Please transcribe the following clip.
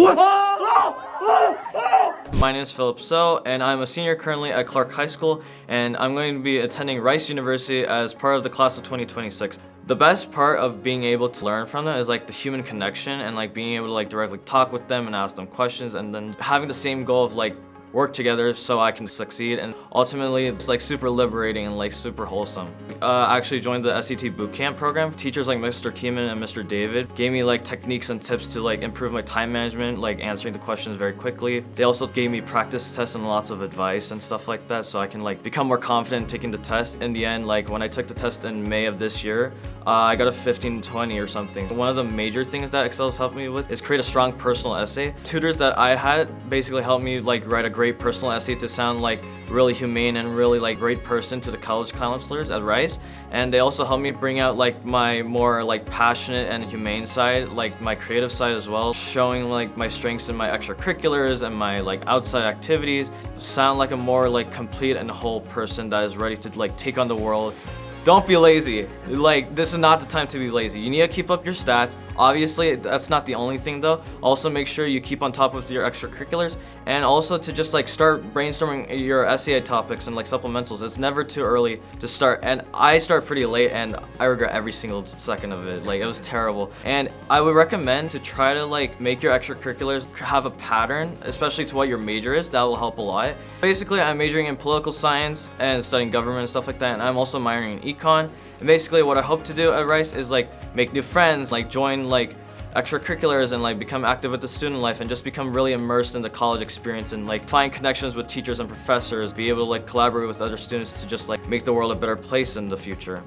My name is Philip So, and I'm a senior currently at Clark High School, and I'm going to be attending Rice University as part of the class of 2026. The best part of being able to learn from them is like the human connection and like being able to like directly talk with them and ask them questions, and then having the same goal of like work together so I can succeed, and ultimately it's like super liberating and like super wholesome. I actually joined the SET bootcamp program. Teachers like Mr. Keeman and Mr. David gave me like techniques and tips to like improve my time management, like answering the questions very quickly. They also gave me practice tests and lots of advice and stuff like that so I can like become more confident taking the test. In the end, like when I took the test in May of this year, I got a 1520 or something. One of the major things that Excel has helped me with is create a strong personal essay. Tutors that I had basically helped me like write a great personal essay to sound like really humane and really like great person to the college counselors at Rice, and they also helped me bring out like my more like passionate and humane side, like my creative side as well, showing like my strengths in my extracurriculars and my like outside activities, sound like a more like complete and whole person that is ready to like take on the world. Don't be lazy. Like, this is not the time to be lazy. You need to keep up your stats. Obviously, that's not the only thing though. Also make sure you keep on top of your extracurriculars, and also to just like start brainstorming your SEI topics and like supplementals. It's never too early to start, and I start pretty late and I regret every single second of it. Like, it was terrible. And I would recommend to try to like make your extracurriculars have a pattern, especially to what your major is. That will help a lot. Basically, I'm majoring in political science and studying government and stuff like that, and I'm also minoring in econ. And basically what I hope to do at Rice is like make new friends, like join like extracurriculars, and like become active with the student life, and just become really immersed in the college experience, and like find connections with teachers and professors, be able to like collaborate with other students to just like make the world a better place in the future.